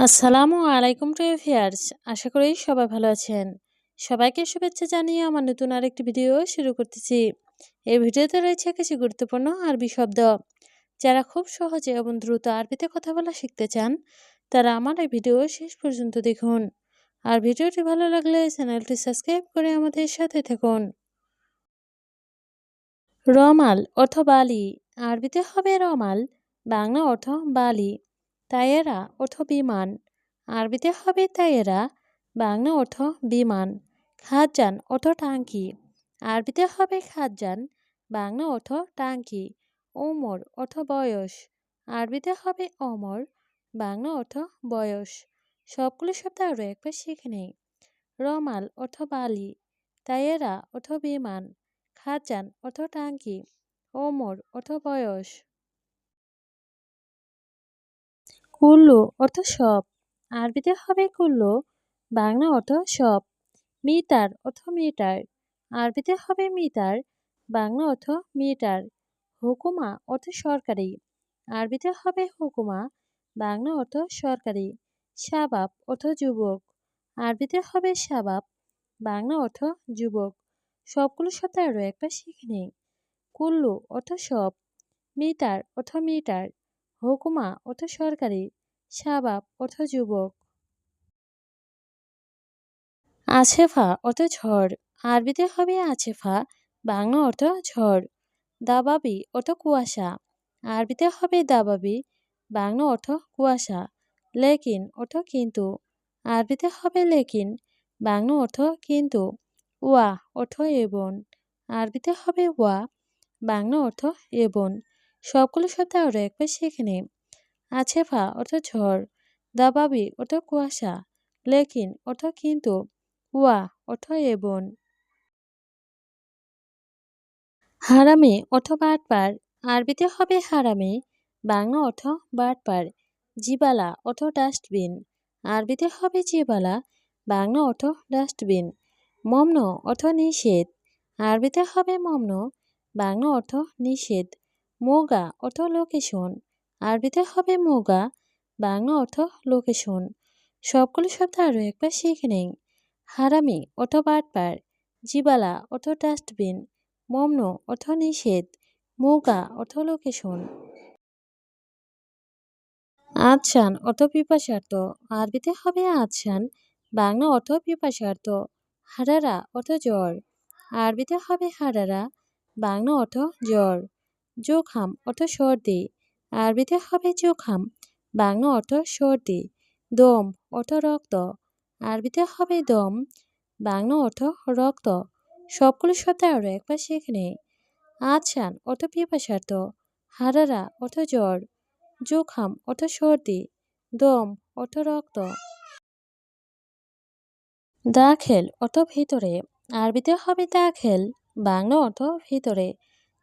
আসসালামু আলাইকুম প্রিয় ভিউয়ার্স, আশা করি সবাই ভালো আছেন। সবাইকে শুভেচ্ছা জানিয়ে আমার নতুন আরেকটি ভিডিও শুরু করতেছি। এই ভিডিওতে রয়েছে কিছু গুরুত্বপূর্ণ আরবি শব্দ। যারা খুব সহজে এবং দ্রুত আরবিতে কথা বলা শিখতে চান, তারা আমার এই ভিডিও শেষ পর্যন্ত দেখুন। আর ভিডিওটি ভালো লাগলে চ্যানেলটি সাবস্ক্রাইব করে আমাদের সাথে থাকুন। রমাল অর্থ বালি, আরবিতে হবে রমাল, বাংলা অর্থ বালি। তায়েরা অর্থ বিমান, আরবিতে হবে তায়েরা, বাংলা অর্থ বিমান। খাজান অর্থ টাঙ্কি, আরবিতে হবে খাজান, বাংলা অর্থ টাঙ্কি। ওমর অর্থ বয়স, আরবিতে হবে অমর, বাংলা অর্থ বয়স। সবগুলো শব্দ আরও একবার শিখে নেই। রমাল অর্থ বালি, তায়েরা অর্থ বিমান, খাজান অর্থ টাঙ্কি, ওমর অর্থ বয়স। কুল্লু অর্থ সব, আরবিতে হবে কুল্লু, বাংলা অর্থ সব। মিটার অর্থ মিটার, আরবিতে হবে মিটার, বাংলা অর্থ মিটার। হুকুমা অর্থ সরকারি, আরবিতে হবে হুকুমা, বাংলা অর্থ সরকারি। শাবাব অর্থ যুবক, আরবিতে হবে শাবাব, বাংলা অর্থ যুবক। সবগুলো শব্দ আরও একবার শিখে নিই। কুল্লু অর্থ সব, মিটার অর্থ মিটার, হুকুমা অর্থ সরকারি, শাবাব অর্থ যুবক। আছেফা অর্থ ঝড়, আরবিতে হবে আছেফা, বাংলা অর্থ ঝড়। দাবাবি অর্থ কুয়াশা, আরবিতে হবে দাবাবি, বাংলা অর্থ কুয়াশা। লেকিন অর্থ কিন্তু, আরবিতে হবে লেকিন, বাংলা অর্থ কিন্তু। ওয়া অর্থ এবং, আরবিতে হবে ওয়া, বাংলা অর্থ এবং। সবগুলো শব্দ আরও একবার শিখে নিই। আছেফা অর্থ ঝড়, দাবাবি অর্থ কুয়াশা, লেকিন অর্থ কিন্তু, ওয়া অর্থ এবং। হারামি অর্থ বাটপার, আরবিতে হবে হারামি, বাংলা অর্থ বাটপার। জিবালা অর্থ ডাস্টবিন, আরবিতে হবে জিবালা, বাংলা অর্থ ডাস্টবিন। মমন অর্থ নিষেধ, আরবিতে হবে মমন, বাংলা অর্থ নিষেধ। মোগা অর্থ লোকেশন, আরবিতে হবে মোগা, বাংলা অর্থ লোকেশন। সবগুলো শব্দ আরও একবার শিখে নেই। হারামি অর্থ বাটপার, জিবালা অর্থ ডাস্টবিন, মমন অর্থ নিষেধ, মৌকা অর্থ লোকেশন। আচ্ছান অর্থ পিপাসার্থ, আরবিতে হবে আচ্ছান, বাংলা অর্থ পিপাসার্থ। হারারা অর্থ জ্বর, আরবিতে হবে হারারা, বাংলা অর্থ জ্বর। জোখাম অর্থ সর্দি, আরবিতে হবে জোখাম, বাংলা অর্থ সর্দি। দম অর্থ রক্ত, আরবিতে হবে দম, বাংলা অর্থ রক্ত। সবগুলো শব্দ আরও একবার শিখে নেই। আচ্ছান অর্থ পিপাসার্থ, হারারা অর্থ জ্বর, জোখাম অর্থ সর্দি, দম অর্থ রক্ত। দাখেল অর্থ ভিতরে, আরবিতে হবে দাখেল, বাংলা অর্থ ভিতরে।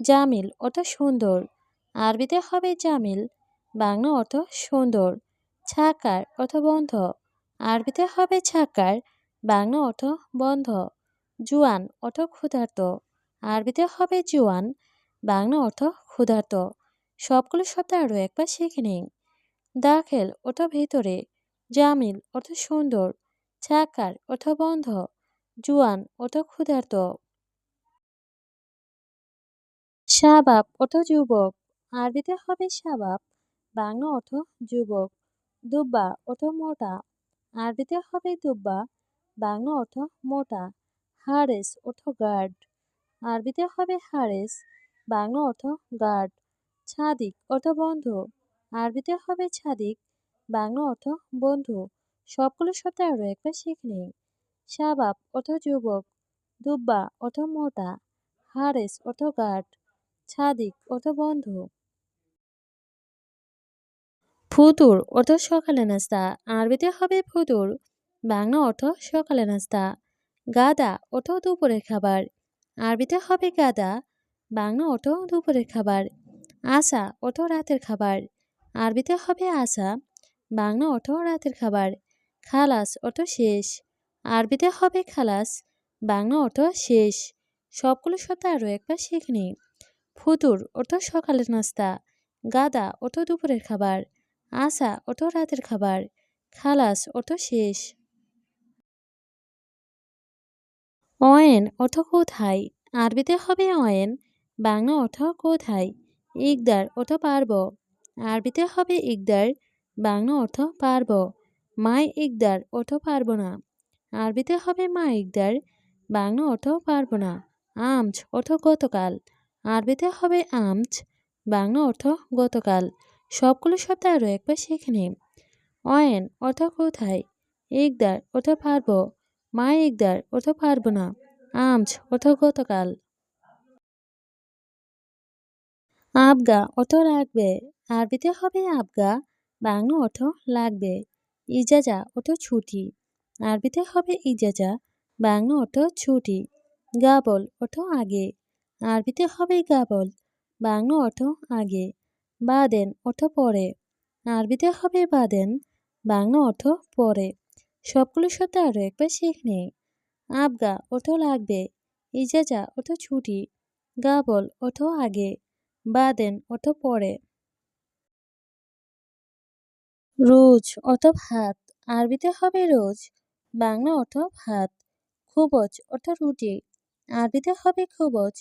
জামিল অর্থ সুন্দর, আরবিতে হবে জামিল, বাংলা অর্থ সুন্দর। ছাকার অর্থ বন্ধ, আরবিতে হবে ছাকার, বাংলা অর্থ বন্ধ। জুয়ান অর্থ ক্ষুধার্ত, আরবিতে হবে জুয়ান, বাংলা অর্থ ক্ষুধার্ত। সবগুলো শব্দ আরও একবার শিখে নিন। দাখেল অর্থ ভিতরে, জামিল অর্থ সুন্দর, ছাকার অর্থ বন্ধ, জুয়ান অর্থ ক্ষুধার্ত। শাবাব অর্থ যুবক, আরবিতে হবে শাবাব, বাংলা অর্থ যুবক। দুব্বা অর্থ মোটা, আরবিতে হবে দুব্বা, বাংলা অর্থ মোটা। হারেস অর্থ গার্ড, আরবিতে হবে হারেস, বাংলা অর্থ গার্ড। ছাদিক অর্থ বন্ধু, আরবিতে হবে ছাদিক, বাংলা অর্থ বন্ধু। সবগুলো শব্দ আরও একবার শিখে নিই। শাবাব অর্থ যুবক, দুব্বা অর্থ মোটা, হারেস অর্থ গার্ড, ছাদিক অর্থ বন্ধু। ফুতুর অর্থ সকালে নাস্তা, আরবিতে হবে ফুতুর, বাংলা অর্থ সকালে নাস্তা। গাদা অর্থ দুপুরের খাবার, আরবিতে হবে গাদা, বাংলা অর্থ দুপুরের খাবার। আসা অর্থ রাতের খাবার, আরবিতে হবে আসা, বাংলা অর্থ রাতের খাবার। খালাস অর্থ শেষ, আরবিতে হবে খালাস, বাংলা অর্থ শেষ। সবগুলো শব্দ আরও একবার শিখে নিই। ফুতুর অর্থ সকালের নাস্তা, গাদা অর্থ দুপুরের খাবার, আসা অর্থ রাতের খাবার, খালাস অর্থ শেষ। অয়েন অর্থ কোথায়? আরবিতে হবে অয়েন, বাংলা অর্থ কোথায়। ইকদার অর্থ পারব, আরবিতে হবে ইকদার, বাংলা অর্থ পারব। মাই ইকদার অর্থ পারব না, আরবিতে হবে মা ইকদার, বাংলা অর্থ পারব না। আমচ অর্থ গতকাল, আরবিতে হবে আমচ, বাংলা অর্থ গতকাল। সবগুলো শব্দ আরও একবার শিখে নিন। অয়েন অর্থ কোথায়, ইকদার অর্থ পারব, মা ইকদার অর্থ পারব না, আমচ অর্থ গতকাল। আবগা অর্থ লাগবে, আরবিতে হবে আবগা, বাংলা অর্থ লাগবে। ইজাজা অর্থ ছুটি, আরবিতে হবে ইজাজা, বাংলা অর্থ ছুটি। গাবল অর্থ আগে, আরবিতে হবে গাবল, বাংলা অর্থ আগে। বাদেন অর্থ পরে, আরবিতে হবে বাদেন, বাংলা অর্থ পরে। সবগুলো শব্দ আরও একবার শিখে নেই। আবগা অর্থ লাগবে, ইজাজা অর্থ ছুটি, গাবল অর্থ আগে, বাদেন অর্থ পরে। রোজ অর্থ ভাত, আরবিতে হবে রোজ, বাংলা অর্থ ভাত। খুবজ অর্থ রুটি, আরবিতে হবে খুবজ,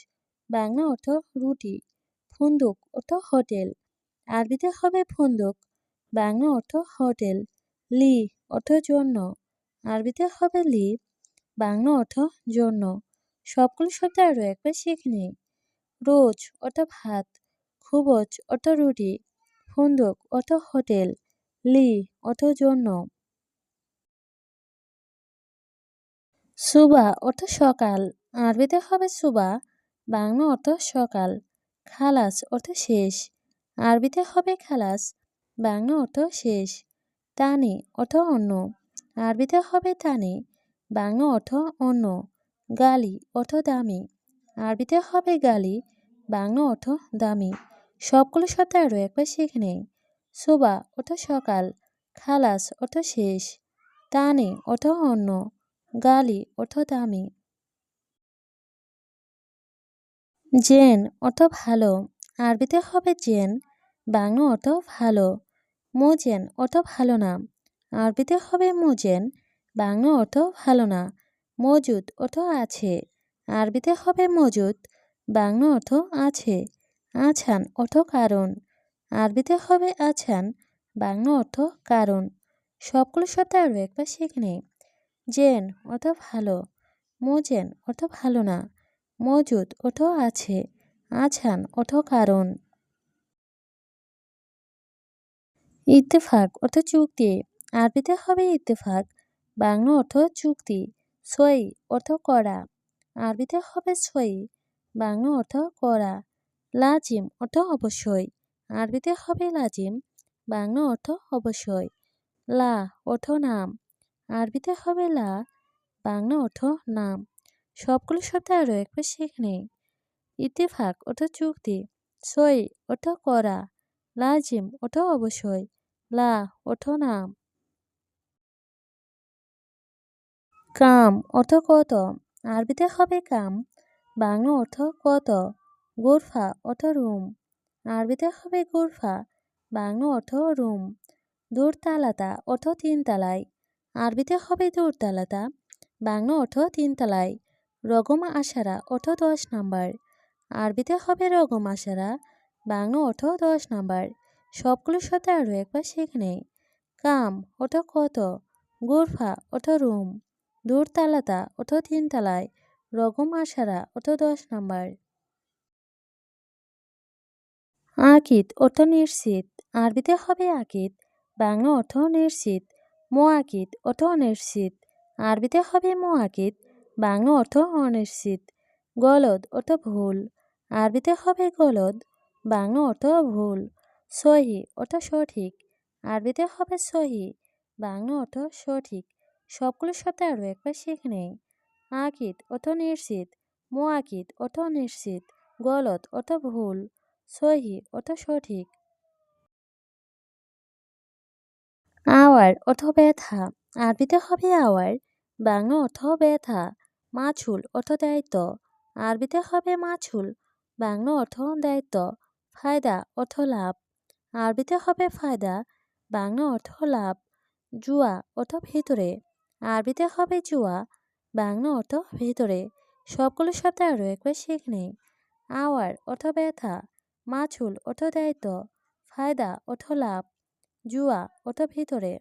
বাংলা অর্থ রুটি। ফুন্দুক অর্থ হোটেল, আরবিতে হবে ফুন্দুক, বাংলা অর্থ হোটেল। লি অর্থ জন্য, আরবিতে হবে লি, বাংলা অর্থ জন্য। সবগুলো শব্দ আরও একবার শিখে নিই। রোজ অর্থ ভাত, খুবজ অর্থ রুটি, ফুন্দুক অর্থ হোটেল, লি অর্থ জন্য। সুবা অর্থ সকাল, আরবিতে হবে সুবা, বাংলা অর্থ সকাল। খালাস অর্থ শেষ, আরবিতে হবে খালাস, বাংলা অর্থ শেষ। তানি অর্থ অন্য, আরবিতে হবে তানি, বাংলা অর্থ অন্য। গালি অর্থ দামি, আরবিতে হবে গালি, বাংলা অর্থ দামি। সবগুলো শব্দ আরও একবার শিখে নেই। সুবা অর্থ সকাল, খালাস অর্থ শেষ, তানি অর্থ অন্য, গালি অর্থ দামি। জেন অর্থ ভালো, আরবিতে হবে জেন, বাংলা অর্থ ভালো। মোজেন অর্থ ভালো না, আরবিতে হবে মোজেন, বাংলা অর্থ ভালো না। মজুদ অর্থ আছে, আরবিতে হবে মজুদ, বাংলা অর্থ আছে। আছান অর্থ কারণ, আরবিতে হবে আছান, বাংলা অর্থ কারণ। সবগুলো শব্দ আরও একবার শিখে নেই। জেন অর্থ ভালো, মোজেন অর্থ ভালো না, মজুদ অর্থ আছে, আছান অর্থ কারণ। ইত্তেফাক অর্থ চুক্তি, আরবিতে হবে ইত্তেফাক, বাংলা অর্থ চুক্তি। সই অর্থ করা, আরবিতে হবে সই, বাংলা অর্থ করা। লাজিম অর্থ অবশ্যই, আরবিতে হবে লাজিম, বাংলা অর্থ অবশ্যই। লা অর্থ নাম, আরবিতে হবে লা, বাংলা অর্থ নাম। সবগুলো শব্দ আরও একবার শিখে নেই। ইত্তেফাক অর্থ চুক্তি, সই অর্থ করা, লাজিম অর্থ অবশ্যই, লা অর্থ নাম। কাম অর্থ কত, আরবিতে হবে কাম, বাংলা অর্থ কত। গোরফা অর্থ রুম, আরবিতে হবে গোরফা, বাংলা অর্থ রুম। দোরতালাতা অর্থ তিনতলায়, আরবিতে হবে দোরতালাতা, বাংলা অর্থ তিনতলায়। রগম আশারা অর্থ 10 নাম্বার, আরবিতে হবে রগম আশারা, বাংলা অর্থ 10 নাম্বার। সবগুলো শব্দ আরও একবার শিখে নেই। কাম অর্থ কত, গোরফা অর্থ রুম, দোরতালাতা অর্থ তিনতলায়, রগম আশারা অর্থ 10 নাম্বার। আকিদ অর্থ নিশ্চিত, আরবিতে হবে আকিদ, বাংলা অর্থ নিশ্চিত। মোয়াকিদ অর্থ অনিশ্চিত, আরবিতে হবে মোয়াকিদ, বাংলা অর্থ অনিশ্চিত। গলদ অর্থ ভুল, আরবিতে হবে গলদ, বাংলা অর্থ ভুল। সহি অর্থ সঠিক, আরবিতে হবে সহি, বাংলা অর্থ সঠিক। সবগুলো শব্দ আরও একবার শিখে নেই। আকিদ অর্থ নিশ্চিত, মোয়াকিদ অর্থ অনিশ্চিত, গলদ অর্থ ভুল, সহি অর্থ সঠিক। আওয়ার অর্থ ব্যথা, আরবিতে হবে আওয়ার, বাংলা অর্থ ব্যথা। মাছুল অর্থ দায়িত্ব, আরবিতে হবে মাছুল, বাংলা অর্থ দায়িত্ব। ফায়দা অর্থ লাভ, আরবিতে হবে ফায়দা, বাংলা অর্থ লাভ। জুয়া অর্থ ভেতরে, আরবিতে হবে জুয়া, বাংলা অর্থ ভেতরে। সবগুলো শব্দ আরও একবার শিখে নিই। আওয়ার অর্থ ব্যথা, মাছুল অর্থ দায়িত্ব, ফায়দা অর্থ লাভ, জুয়া অর্থ ভেতরে।